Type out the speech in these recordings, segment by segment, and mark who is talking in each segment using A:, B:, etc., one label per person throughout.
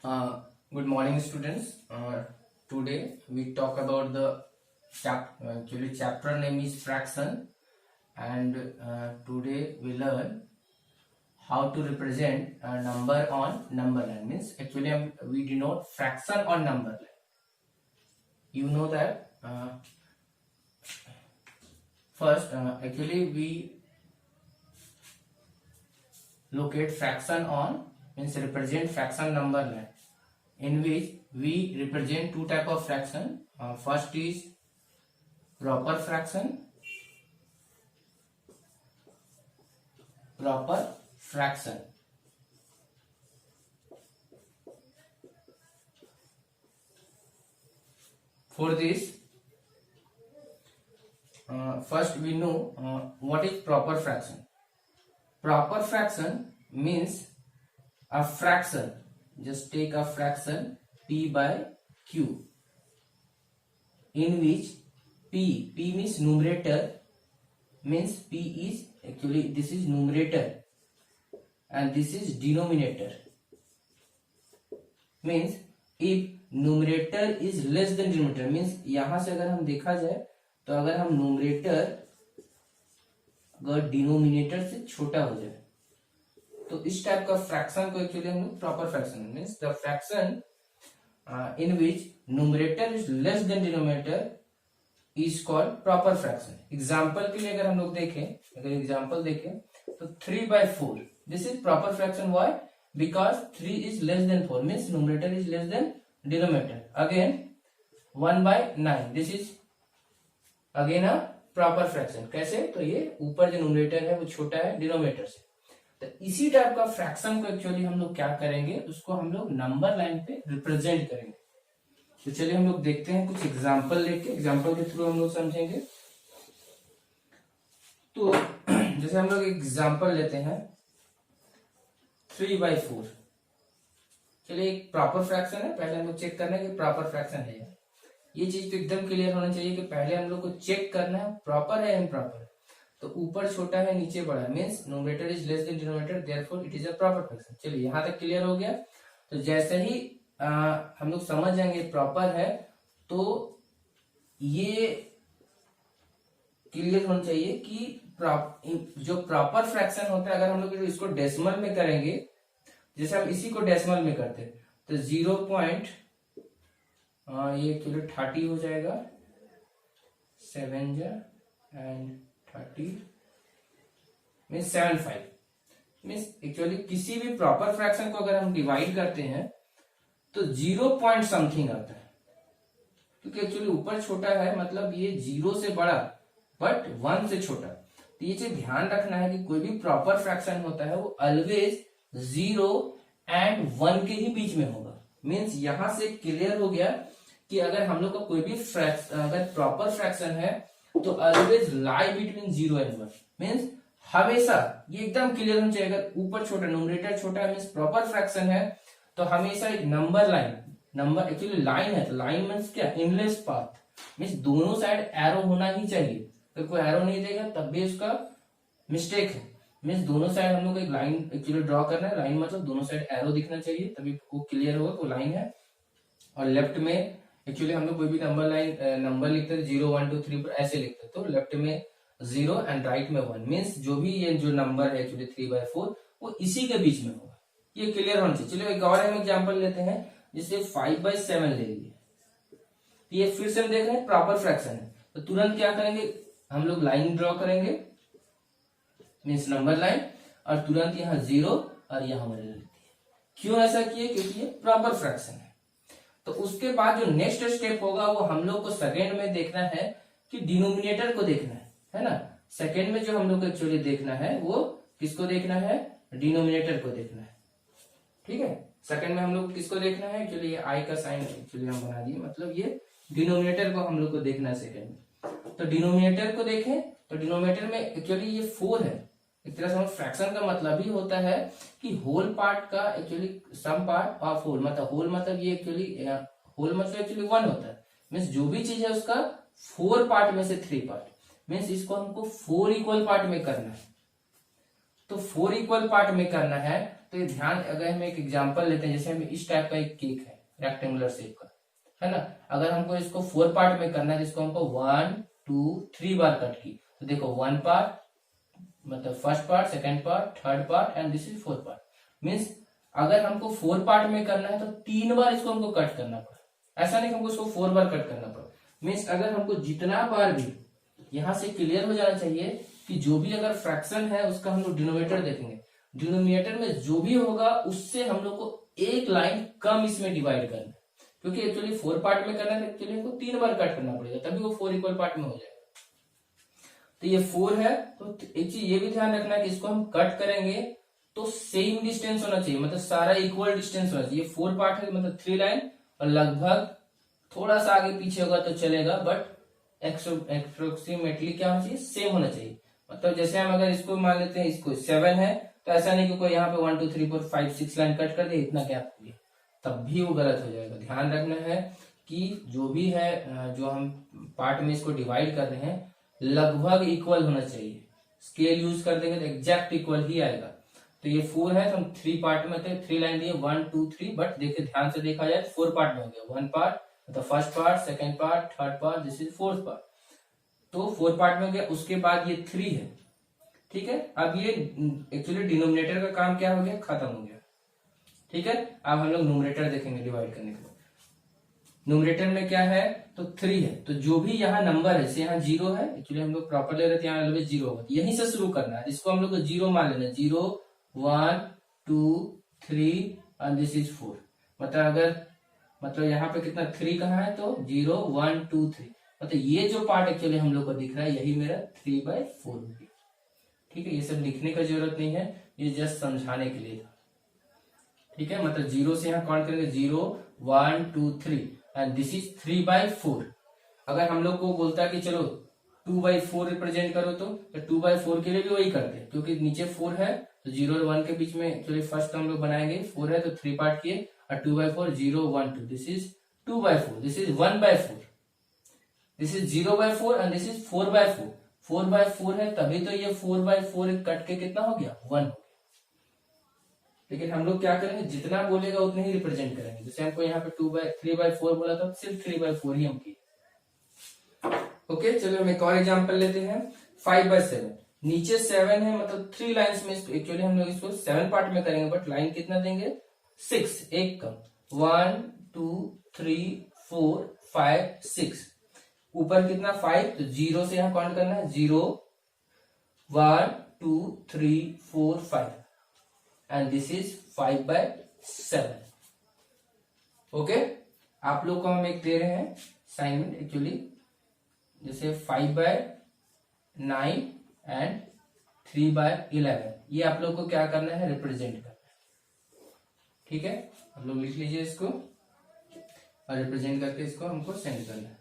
A: Good morning, students. Today we talk about the chapter name is fraction, and today we learn how to represent a number on number line. Means actually we denote fraction on number line. You know that first actually we locate fraction on means represent fraction number line, in which we represent two type of fraction. First is proper fraction. For this, first we know what is proper fraction. Proper fraction means a fraction. Just take a fraction p by q, in which p means numerator, means p is actually this is numerator and this is denominator. Means if numerator is less than denominator, means यहां से अगर हम देखा जाए तो अगर हम numerator अगर डिनोमिनेटर से छोटा हो जाए तो इस टाइप का फ्रैक्शन को एक्चुअली हम लोग proper fraction, means the fraction in which numerator is less than denominator is called proper fraction. Example के लिए अगर हम लोग देखें, अगर एग्जांपल देखें तो 3/4 this is proper fraction. Why? Because 3 is less than 4 means numerator is less than denominator. Again 1/9 this is again a proper fraction. कैसे? तो ये ऊपर जो न्यूमरेटर है वो छोटा है डिनोमिनेटर से. तो इसी टाइप का फ्रैक्शन को एक्चुअली हम लोग क्या करेंगे, उसको हम लोग नंबर लाइन पे रिप्रेजेंट करेंगे. तो चलिए हम लोग देखते हैं कुछ एग्जांपल लेके, एग्जांपल के थ्रू हम लोग समझेंगे. तो जैसे हम लोग एग्जांपल लेते हैं 3/4. चलिए एक प्रॉपर फ्रैक्शन है, पहले हम लोग चेक करना है कि प्रॉपर फ्रैक्शन है. ये चीज तो एकदम क्लियर होना चाहिए कि पहले हम लोग को चेक करना है प्रॉपर है इम्प्रॉपर. तो ऊपर छोटा है नीचे बड़ा है, means numerator is less than denominator, therefore it is a proper fraction. चलिए यहां तक क्लियर हो गया. तो जैसे ही हम लोग समझ जाएंगे प्रॉपर है तो ये क्लियर होना चाहिए कि जो प्रॉपर फ्रैक्शन होता है अगर हम लोग इसको डेसिमल में करेंगे, जैसे हम इसी को डेसिमल में करते हैं तो 0. ये एक्चुअली 30 हो जाएगा, 7 एंड 30 मीन्स 75. मीन्स एक्चुअली किसी भी प्रॉपर फ्रैक्शन को अगर हम डिवाइड करते हैं तो 0 पॉइंट समथिंग आता है, क्योंकि एक्चुअली ऊपर छोटा है मतलब ये 0 से बड़ा बट 1 से छोटा. तो ये चीज ध्यान रखना है कि कोई भी प्रॉपर फ्रैक्शन होता है वो ऑलवेज 0 एंड 1 के ही बीच में होगा. मीन्स यहां से क्लियर हो गया कि अगर हम लोग का कोई भी अगर प्रॉपर फ्रैक्शन है तो always lie between 0 and 1. Means हमेशा ये एकदम क्लियर होना चाहिए. अगर ऊपर छोटा न्यूमरेटर छोटा है मीन्स प्रॉपर फ्रैक्शन है तो हमेशा एक number line, number actually line है तो लाइन मीन्स क्या, इनलेस पाथ. मीन्स दोनों साइड एरो होना ही चाहिए. तो कोई एरो नहीं देगा तब भी उसका मिस्टेक है. मीन्स दोनों साइड हम लोग एक लाइन एक्चुअली ड्रॉ करना है. लाइन मतलब दोनों साइड एरो दिखना चाहिए तभी वो क्लियर होगा वो लाइन है. और लेफ्ट में एक्चुअली हम लोग कोई भी नंबर लिखते हैं 0 1 2 3 ऐसे लिखते हैं, तो लेफ्ट में 0 एंड राइट में 1. मीन्स जो भी ये जो नंबर है एक्चुअली 3/4 वो इसी के बीच में होगा. ये क्लियर होना चाहिए. चलिए एक और हम एग्जांपल लेते हैं, जिससे 5/7 ले लिए. तो ये फिर से हम देख रहे हैं प्रॉपर फ्रैक्शन है तो तुरंत क्या करेंगे, हम लोग लाइन ड्रॉ करेंगे मीन्स नंबर लाइन, और तुरंत यहाँ 0 और यहाँ 1 लेती है. क्यों ऐसा किए? क्योंकि ये प्रॉपर फ्रैक्शन है. तो उसके बाद जो नेक्स्ट स्टेप होगा वो हम लोग को सेकेंड में देखना है कि डिनोमिनेटर को देखना है ना. सेकेंड में जो हम लोग को एक्चुअली देखना है वो किसको देखना है, डिनोमिनेटर को देखना है. ठीक है, सेकेंड में हम लोग किसको देखना है, एक्चुअली ये आई का साइन एक्चुअली हम बना दिए, मतलब ये डिनोमिनेटर को हम लोग को देखना है सेकेंड में. तो डिनोमिनेटर को देखें तो डिनोमिनेटर में एक्चुअली ये 4 है. एक तरह से हम फ्रैक्शन का मतलब ही होता है कि होल पार्ट का actually some part of whole, मतलब होल मतलब ये एक्चुअली होल मतलब एक्चुअली 1 होता है. मीन्स जो भी चीज है उसका 4 पार्ट में से 3 पार्ट. मीन्स इसको हमको 4 इक्वल पार्ट में करना है. तो 4 इक्वल पार्ट में करना है तो ये ध्यान, अगर हम एक एग्जांपल लेते हैं, जैसे हम इस टाइप का एक केक है रेक्टेंगुलर शेप का, है ना, अगर हमको इसको 4 पार्ट में करना है, जिसको हमको 1 2 3 बार कट की, तो देखो 1 पार्ट मतलब first part, second part, third part and this is 4 part. Means अगर हमको 4 पार्ट में करना है तो 3 बार इसको हमको कट करना पड़ा, ऐसा नहीं हमको इसको 4 बार कट करना पड़ा। मीन्स अगर हमको जितना बार भी, यहां से क्लियर हो जाना चाहिए कि जो भी अगर फ्रैक्शन है उसका हम लोग डिनोमिनेटर देखेंगे, डिनोमिनेटर में जो भी होगा उससे हम लोग को एक लाइन कम इसमें डिवाइड करना है, क्योंकि एक्चुअली 4 पार्ट में करना है, एक्चुअली हमको 3 बार कट करना पड़ेगा, तभी वो 4 इक्वल पार्ट में हो जाएगा। तो ये 4 है, तो एक चीज ये भी ध्यान रखना है कि इसको हम कट करेंगे तो सेम डिस्टेंस होना चाहिए, मतलब सारा इक्वल डिस्टेंस होना चाहिए। 4 पार्ट है मतलब 3 लाइन, और लगभग थोड़ा सा आगे पीछे होगा तो चलेगा, बट अप्रोक्सीमेटली क्या होना चाहिए, सेम होना चाहिए। मतलब जैसे हम अगर इसको मान लेते हैं, इसको 7 है, तो ऐसा नहीं कि कोई यहाँ पे 1 2 3 4 5 6 लाइन कट कर दे, इतना गैप हो गया, तब भी वो गलत हो जाएगा। ध्यान रखना है कि जो भी है, जो हम पार्ट में इसको डिवाइड कर रहे हैं, लगभग इक्वल होना चाहिए। स्केल यूज कर देंगे तो एग्जैक्ट इक्वल ही आएगा। तो ये 4 है, तो हम 3 पार्ट में थे, 3 लाइन दिए 1 2 3, बट देखिए ध्यान से देखा जाए तो 4 पार्ट में हो गया। 1 पार्ट मतलब first part, second part, third part, this is 4th part, तो 4 पार्ट में हो गया। उसके बाद ये 3 है, ठीक है। अब ये एक्चुअली डिनोमिनेटर का काम क्या हो गया, खत्म हो गया, ठीक है। अब हम लोग न्यूमरेटर देखेंगे डिवाइड करने के बाद। न्यूमरेटर में क्या है, तो 3 है, तो जो भी यहाँ नंबर है, जैसे यहाँ 0 है, एक्चुअली हम लोग प्रॉपर ले रहे थे, यहाँ 0 होगा, यहीं से शुरू करना है, इसको हम लोग को 0 मान लेना है। 0 1 2 3 एंड दिस इज 4, मतलब यहाँ पे कितना 3 कहाँ है, तो 0 1 2 3, मतलब ये जो पार्ट एक्चुअली हम लोग को दिख रहा है, यही मेरा 3/4 हो गया, ठीक है। ये सब लिखने का जरूरत नहीं है, ये जस्ट समझाने के लिए था, ठीक है। मतलब 0 से यहाँ काउंट करेंगे, 0 1 2 3 एंड दिस इज 3/4। अगर हम लोग को बोलता है कि चलो 2/4 रिप्रेजेंट करो, तो 2/4 के लिए भी वही करते हैं, क्योंकि नीचे 4 है, तो 0 और 1 के बीच में एक्चुअली फर्स्ट हम लोग बनाएंगे, 4 है तो 3 पार्ट किए, और 2/4 0 1 2, this is 2/4, this is 1/4, this is 0/4 and this is 4/4। 4/4 है, तभी तो ये 4/4 कट के कितना हो गया, 1 हो गया। लेकिन हम लोग क्या करेंगे, जितना बोलेगा उतने ही रिप्रेजेंट करेंगे। जैसे हमको यहाँ पे 3/4 बोला था, सिर्फ 3/4 ही हम किए। ओके, चलो हम एक और एग्जांपल लेते हैं। 5/7, नीचे 7 है, मतलब 3 लाइन्स में एक्चुअली हम लोग इसको 7 पार्ट में करेंगे, बट लाइन कितना देंगे, 6, एक कम, 1 2 3 4 5 6, ऊपर कितना 5, तो 0 से यहाँ काउंट करना है, 0 1 2 3 4 5 एंड दिस इज 5/7। ओके, आप लोग को हम एक दे रहे हैं असाइनमेंट, एक्चुअली जैसे 5/9 एंड 3/11, ये आप लोग को क्या करना है, रिप्रेजेंट करना है, ठीक है। आप लोग लिख लीजिए इसको, और रिप्रेजेंट करके इसको हमको सेंड करना है।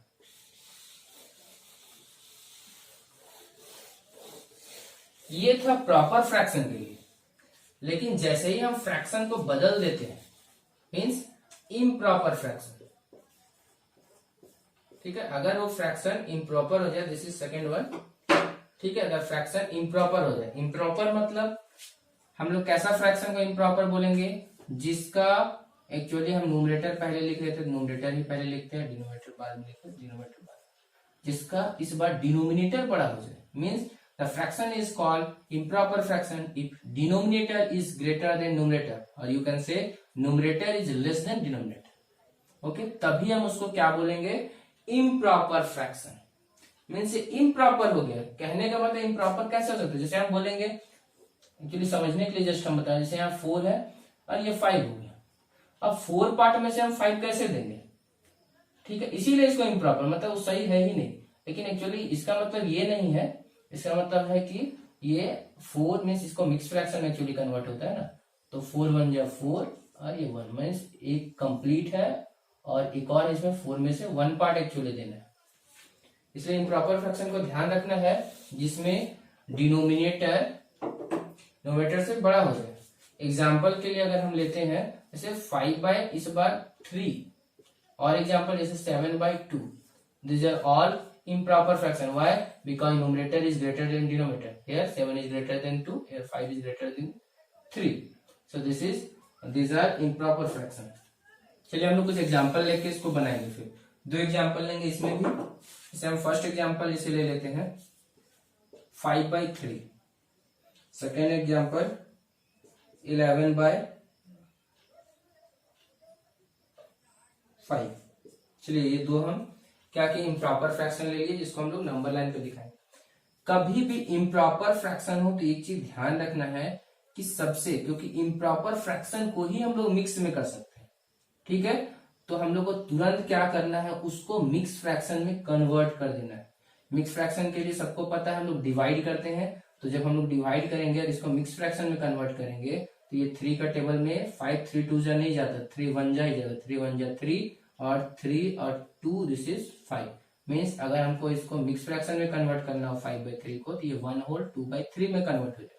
A: ये था प्रॉपर फ्रैक्शन के लिए। लेकिन जैसे ही हम फ्रैक्शन को बदल देते हैं, मीन्स इम्प्रॉपर फ्रैक्शन, ठीक है, अगर वो फ्रैक्शन इम्प्रॉपर हो जाए, दिस इज सेकेंड वन, ठीक है। अगर फ्रैक्शन इम्प्रॉपर हो जाए, इम्प्रॉपर मतलब हम लोग कैसा फ्रैक्शन को इम्प्रॉपर बोलेंगे, जिसका एक्चुअली हम न्यूमरेटर पहले लिख रहे थे, न्यूमरेटर ही पहले लिखते हैं, डिनोमिनेटर बाद में लिखते हैं, डिनोमिनेटर बाद, जिसका इस बार डिनोमिनेटर बड़ा हो जाए, means the fraction is called improper fraction if denominator is greater than numerator, or you can say numerator is less than denominator, okay, तभी हम उसको क्या बोलेंगे, improper fraction। मीन्स improper हो गया, कहने का मतलब improper कैसे हो सकता है, जैसे हम बोलेंगे, एक्चुअली समझने के लिए जस्ट हम बताएं, जैसे यहाँ 4 है और ये 5 हो गया, अब 4 पार्ट में से हम 5 कैसे देंगे, ठीक है, इसीलिए इसको improper, मतलब वो सही है ही नहीं। लेकिन एक्चुअली इसका मतलब ये नहीं है, इसका मतलब है कि ये 4 मीन्स इसको मिक्स फ्रैक्शन में एक्चुअली कन्वर्ट होता है ना, तो 4 1 जा 4 और ये 1 मीन्स एक कंप्लीट है, और एक और इसमें 4 में से 1 पार्ट एक्चुअली देना है। इसलिए इम्प्रॉपर फ्रैक्शन को ध्यान रखना है जिसमें डिनोमिनेटर न्यूमरेटर से बड़ा हो जाए। एग्जाम्पल के लिए अगर हम लेते हैं, जैसे 5/3, और एग्जाम्पल जैसे 7/2, these are all improper fraction. Why? Because numerator is greater than denominator. Here 7 is greater than 2, here 5 is greater than 3. So these are improper fraction. चलिए हम लोग कुछ एग्जांपल लेके इसको बनाएंगे। फिर दो एग्जांपल लेंगे इसमें भी। जैसे हम फर्स्ट एग्जांपल इसे ले लेते हैं 5/3, सेकेंड एग्जांपल 11/5। चलिए ये दो हम क्या कि इम्प्रॉपर फ्रैक्शन ले लिए, जिसको हम लोग नंबर लाइन पे दिखाएंगे। कभी भी इम्प्रॉपर फ्रैक्शन हो तो एक चीज ध्यान रखना है कि सबसे, क्योंकि इम्प्रॉपर फ्रैक्शन को ही हम लोग मिक्स में कर सकते हैं, ठीक है। तो हम लोग को तुरंत क्या करना है, उसको मिक्स फ्रैक्शन में कन्वर्ट कर देना है। मिक्स फ्रैक्शन के लिए सबको पता है हम लोग डिवाइड करते हैं। तो जब हम लोग डिवाइड करेंगे और इसको मिक्स फ्रैक्शन में कन्वर्ट करेंगे तो ये 3 का टेबल में 5 3 2 जा नहीं जाता, 3 1 जा ही जाता, 3 1 जा 3 और 3 और 2 दिस इज 5। मीन्स अगर हमको इसको मिक्स फ्रैक्शन में कन्वर्ट करना हो 5/3 को, तो ये 1/2/3 में कन्वर्ट हो जाए।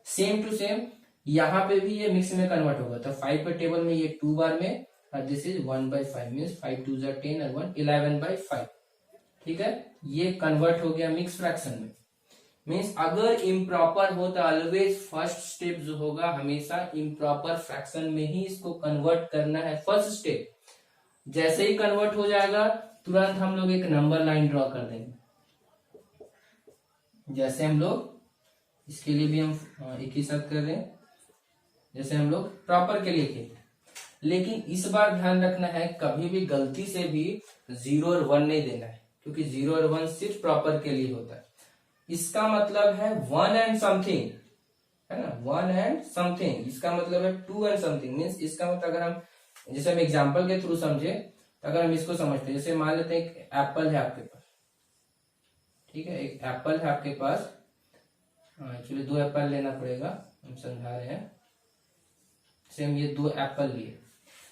A: सेम टू सेम यहाँ पे भी ये मिक्स में कन्वर्ट होगा। तो 5 के टेबल में ये 2 बार में और दिस इज 1/5 मीन्स 5 2 जा 10 और 1 11/5, ठीक है। ये कन्वर्ट हो गया मिक्स फ्रैक्शन में। मीन्स अगर इम्प्रॉपर हो तो ऑलवेज फर्स्ट स्टेप जो होगा हमेशा इम्प्रॉपर फ्रैक्शन में ही इसको कन्वर्ट करना है, फर्स्ट स्टेप। जैसे ही कन्वर्ट हो जाएगा तुरंत हम लोग एक नंबर लाइन ड्रॉ कर देंगे। जैसे हम लोग इसके लिए भी हम एक ही साथ कर रहे हैं, जैसे हम लोग प्रॉपर के लिए किए। लेकिन इस बार ध्यान रखना है कभी भी गलती से भी 0 और 1 नहीं देना है, क्योंकि 0 और 1 सिर्फ प्रॉपर के लिए होता है। इसका मतलब है 1 एंड समथिंग, है ना, 1 एंड समथिंग। इसका मतलब है 2 एंड समथिंग। मीन्स इसका मतलब अगर हम जैसे हम एग्जाम्पल के थ्रू समझे तो अगर हम इसको समझते हैं, जैसे मान लेते हैं एक एप्पल है आपके पास, ठीक है, एक एप्पल है आपके पास। एक्चुअली 2 एप्पल लेना पड़ेगा, हम समझा रहे हैं। सेम ये 2 एप्पल लिए,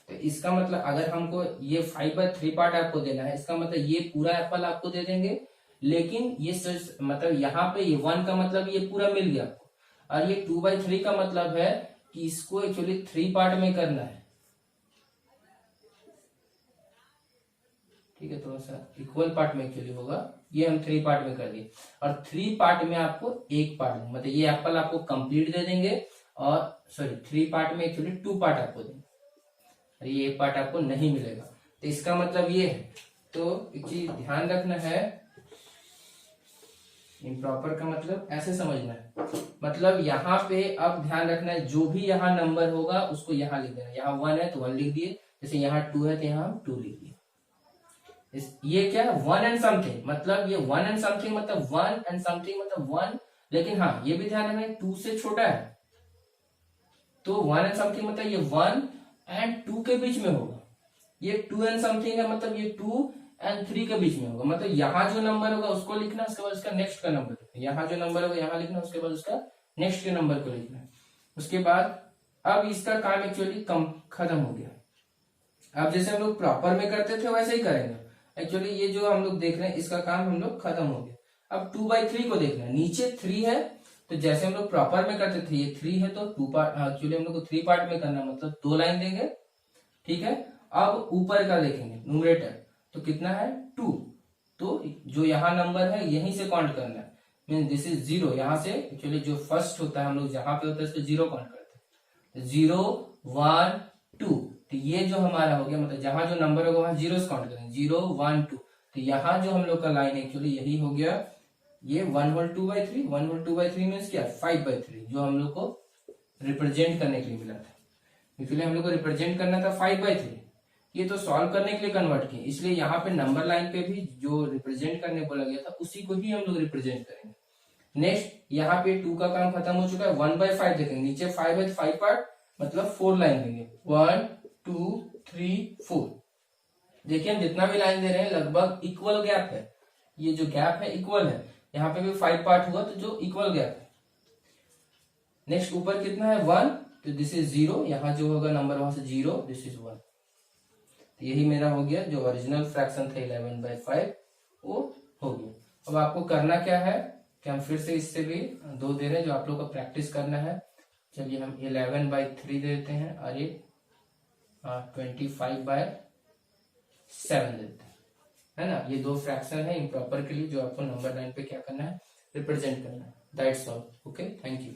A: तो इसका मतलब अगर हमको ये 5/3 पार्ट आपको देना है, इसका मतलब ये पूरा एप्पल आपको दे देंगे। लेकिन ये मतलब यहाँ पे ये 1 का मतलब ये पूरा मिल गया आपको, और ये 2/3 का मतलब है कि इसको एक्चुअली 3 पार्ट में करना है, ठीक है। थोड़ा सा इक्वल पार्ट में एक्चुअली होगा, ये हम 3 पार्ट में कर दिए। और 3 पार्ट में आपको 1 पार्ट मतलब ये एप्पल आपको कंप्लीट दे देंगे, और सॉरी 3 पार्ट में एक्चुअली 2 पार्ट आपको देंगे, और ये 1 पार्ट आपको नहीं मिलेगा। तो इसका मतलब ये है। तो एक चीज ध्यान रखना है, इम्प्रॉपर का मतलब ऐसे समझना है। मतलब यहाँ पे अब ध्यान रखना है जो भी यहाँ नंबर होगा उसको यहाँ लिख देना। यहाँ 1 है तो 1 लिख दिए, जैसे यहाँ 2 है तो यहाँ हम 2 लिख दिए। ये क्या है, 1 एंड समथिंग। मतलब ये 1 एंड समथिंग मतलब 1 एंड समथिंग मतलब 1। लेकिन हाँ ये भी ध्यान रखना 2 से छोटा है, तो 1 एंड समथिंग मतलब ये 1 एंड 2 के बीच में होगा। ये 2 एंड समथिंग है मतलब ये 2 एंड 3 के बीच में होगा। मतलब यहाँ जो नंबर होगा उसको लिखना, उसके बाद उसका नेक्स्ट का नंबर लिखना। यहाँ जो नंबर होगा यहाँ लिखना, उसके बाद उसका नेक्स्ट के नंबर को लिखना है। उसके बाद अब इसका काम एक्चुअली खत्म हो गया। अब जैसे हम लोग प्रॉपर में करते थे वैसे ही करेंगे। एक्चुअली ये जो हम लोग देख रहे हैं इसका काम हम लोग खत्म हो गया। अब 2/3 को देखना है, नीचे 3 है तो जैसे हम लोग प्रॉपर में करते थे ये 3 है तो 2 पार्ट, एक्चुअली हम लोग को 3 पार्ट में करना, मतलब 2 लाइन देंगे, ठीक है। अब ऊपर का देखेंगे न्यूमरेटर, तो कितना है 2, तो जो यहाँ नंबर है यहीं से काउंट करना है। मीन दिस इज 0, यहाँ से एक्चुअली जो फर्स्ट होता है हम लोग जहां पे होता है इसको 0 काउंट करते हैं। 0 1 2, तो ये जो हमारा हो गया, मतलब जहां जो नंबर होगा वहां 0 काउंट करेंगे, 0 1 2। तो यहाँ जो हम लोग का लाइन एक्चुअली यही हो गया, ये 1/2/3। 1/2/3 मीन्स क्या, 5/3, जो हम लोग को रिप्रेजेंट करने के लिए मिला था। एक्चुअली हम लोग को रिप्रेजेंट करना था 5/3, ये तो सॉल्व करने के लिए कन्वर्ट किए, इसलिए यहाँ पे नंबर लाइन पे भी जो रिप्रेजेंट करने बोला गया था उसी को ही हम लोग रिप्रेजेंट करेंगे। नेक्स्ट यहाँ पे 2 का काम खत्म हो चुका है, 1/5 देखेंगे, नीचे 5/5 पार्ट मतलब 4 लाइन देंगे, 1 2 3 4। देखिए हम जितना भी लाइन दे रहे हैं लगभग इक्वल गैप है, ये जो गैप है इक्वल है। यहाँ पे भी 5 पार्ट हुआ तो जो इक्वल गैप है। नेक्स्ट ऊपर कितना है 1, तो दिस इज 0, यहाँ जो होगा नंबर वहां से 0, दिस इज 1। तो यही मेरा हो गया, जो ओरिजिनल फ्रैक्शन था 11/5 वो हो गया। अब आपको करना क्या है कि हम फिर से इससे भी 2 दे रहे हैं जो आप लोग को प्रैक्टिस करना है। चलिए हम 11/3 देते हैं और ये 25/7 देते हैं, है ना। ये 2 फ्रैक्शन है इम्प्रॉपर के लिए जो आपको नंबर लाइन पे क्या करना है, रिप्रेजेंट करना है। That's all, okay, thank you.